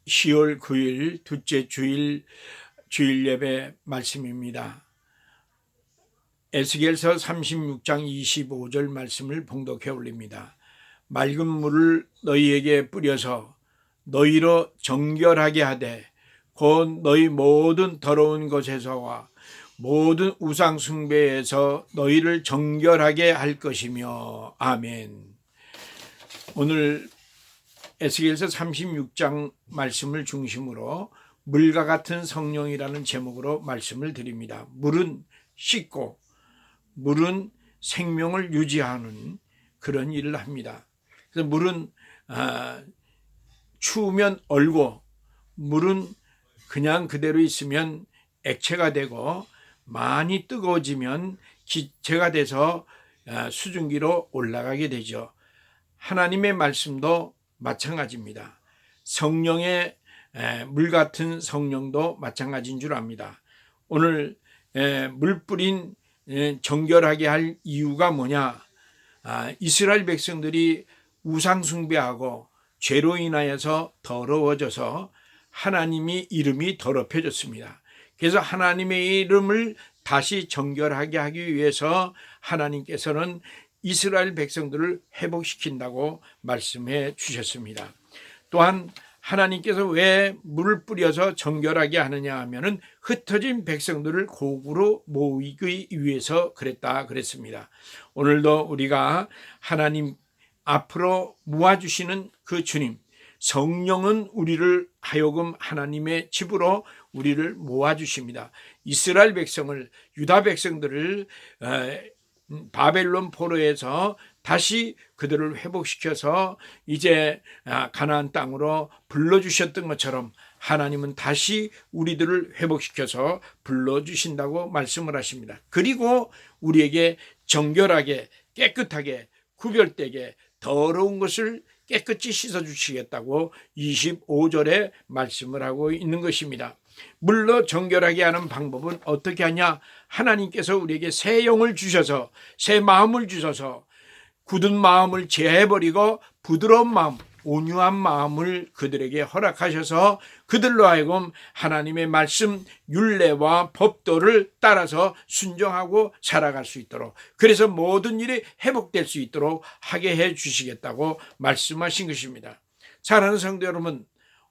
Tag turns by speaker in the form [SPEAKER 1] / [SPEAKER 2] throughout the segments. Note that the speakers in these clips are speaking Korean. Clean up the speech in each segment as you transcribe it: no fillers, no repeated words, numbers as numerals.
[SPEAKER 1] 10월 9일 둘째 주일 예배 말씀입니다. 에스겔서 36장 25절 말씀을 봉독해 올립니다. 맑은 물을 너희에게 뿌려서 너희로 정결하게 하되 곧 너희 모든 더러운 것에서와 모든 우상 숭배에서 너희를 정결하게 할 것이며. 아멘. 오늘 에스겔서 36장 말씀을 중심으로 물과 같은 성령이라는 제목으로 말씀을 드립니다. 물은 씻고 물은 생명을 유지하는 그런 일을 합니다. 그래서 물은 추우면 얼고 물은 그냥 그대로 있으면 액체가 되고 많이 뜨거워지면 기체가 돼서 수증기로 올라가게 되죠. 하나님의 말씀도 마찬가지입니다. 성령의 물 같은 성령도 마찬가지인 줄 압니다. 오늘 물 뿌린 정결하게 할 이유가 뭐냐? 이스라엘 백성들이 우상 숭배하고 죄로 인하여서 더러워져서 하나님의 이름이 더럽혀졌습니다. 그래서 하나님의 이름을 다시 정결하게 하기 위해서 하나님께서는 이스라엘 백성들을 회복시킨다고 말씀해 주셨습니다. 또한 하나님께서 왜 물을 뿌려서 정결하게 하느냐 하면은 흩어진 백성들을 고구로 모이기 위해서 그랬다 그랬습니다. 오늘도 우리가 하나님 앞으로 모아주시는 그 주님, 성령은 우리를 하여금 하나님의 집으로 우리를 모아주십니다. 이스라엘 백성을, 유다 백성들을 바벨론 포로에서 다시 그들을 회복시켜서 이제 가나안 땅으로 불러주셨던 것처럼 하나님은 다시 우리들을 회복시켜서 불러주신다고 말씀을 하십니다. 그리고 우리에게 정결하게 깨끗하게 구별되게 더러운 것을 깨끗이 씻어주시겠다고 25절에 말씀을 하고 있는 것입니다. 물로 정결하게 하는 방법은 어떻게 하냐? 하나님께서 우리에게 새 영을 주셔서 새 마음을 주셔서 굳은 마음을 제해버리고 부드러운 마음, 온유한 마음을 그들에게 허락하셔서 그들로 하여금 하나님의 말씀, 율례와 법도를 따라서 순종하고 살아갈 수 있도록, 그래서 모든 일이 회복될 수 있도록 하게 해 주시겠다고 말씀하신 것입니다. 사랑하는 성도 여러분,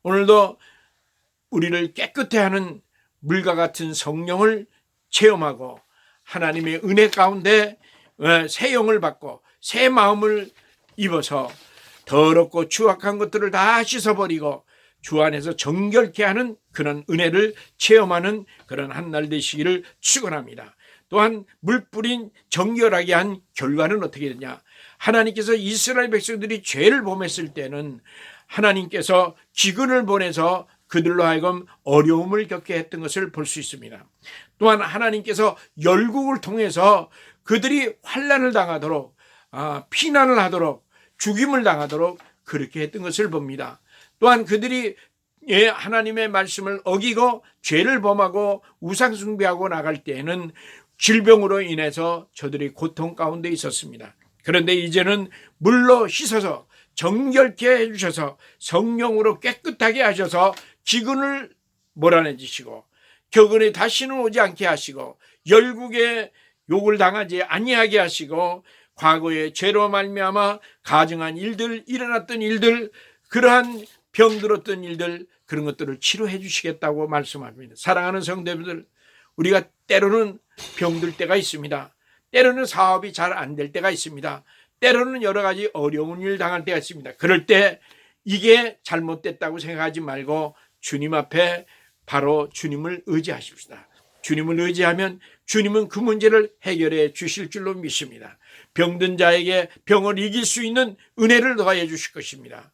[SPEAKER 1] 오늘도 우리를 깨끗해 하는 물과 같은 성령을 체험하고 하나님의 은혜 가운데 새 영을 받고 새 마음을 입어서 더럽고 추악한 것들을 다 씻어버리고 주 안에서 정결케 하는 그런 은혜를 체험하는 그런 한 날 되시기를 축원합니다. 또한 물 뿌린 정결하게 한 결과는 어떻게 되냐? 하나님께서 이스라엘 백성들이 죄를 범했을 때는 하나님께서 기근을 보내서 그들로 하여금 어려움을 겪게 했던 것을 볼 수 있습니다. 또한 하나님께서 열국을 통해서 그들이 환난을 당하도록 피난을 하도록 죽임을 당하도록 그렇게 했던 것을 봅니다. 또한 그들이 하나님의 말씀을 어기고 죄를 범하고 우상 숭배하고 나갈 때에는 질병으로 인해서 저들이 고통 가운데 있었습니다. 그런데 이제는 물로 씻어서 정결케 해주셔서 성령으로 깨끗하게 하셔서 기근을 몰아내주시고 격언이 다시는 오지 않게 하시고 열국에 욕을 당하지 아니하게 하시고 과거에 죄로 말미암아 가증한 일들, 일어났던 일들, 그러한 병들었던 일들, 그런 것들을 치료해 주시겠다고 말씀합니다. 사랑하는 성도님들, 우리가 때로는 병들 때가 있습니다. 때로는 사업이 잘 안 될 때가 있습니다. 때로는 여러 가지 어려운 일 당할 때가 있습니다. 그럴 때 이게 잘못됐다고 생각하지 말고 주님 앞에 바로 주님을 의지하십시다. 주님을 의지하면 주님은 그 문제를 해결해 주실 줄로 믿습니다. 병든 자에게 병을 이길 수 있는 은혜를 더하여 주실 것입니다.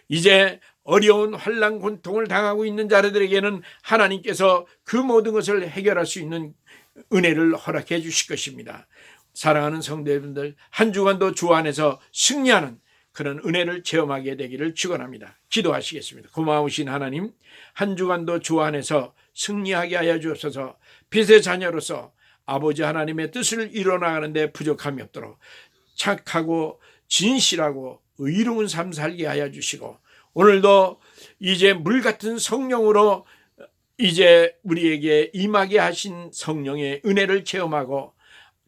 [SPEAKER 1] 이제 어려운 환난 고통을 당하고 있는 자들에게는 하나님께서 그 모든 것을 해결할 수 있는 은혜를 허락해 주실 것입니다. 사랑하는 성도님들, 한 주간도 주 안에서 승리하는 그런 은혜를 체험하게 되기를 축원합니다. 기도하시겠습니다. 고마우신 하나님, 한 주간도 주 안에서 승리하게 하여 주옵소서. 빛의 자녀로서 아버지 하나님의 뜻을 이뤄나가는 데 부족함이 없도록 착하고 진실하고 의로운 삶 살게 하여 주시고, 오늘도 이제 물 같은 성령으로 이제 우리에게 임하게 하신 성령의 은혜를 체험하고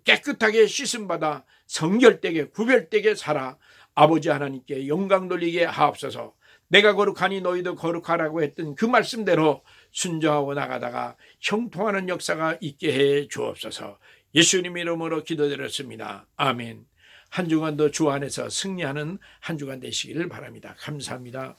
[SPEAKER 1] 깨끗하게 씻음받아 성결되게 구별되게 살아 아버지 하나님께 영광 돌리게 하옵소서. 내가 거룩하니 너희도 거룩하라고 했던 그 말씀대로 순종하고 나가다가 형통하는 역사가 있게 해 주옵소서. 예수님 이름으로 기도드렸습니다. 아멘. 한 주간도 주 안에서 승리하는 한 주간 되시기를 바랍니다. 감사합니다.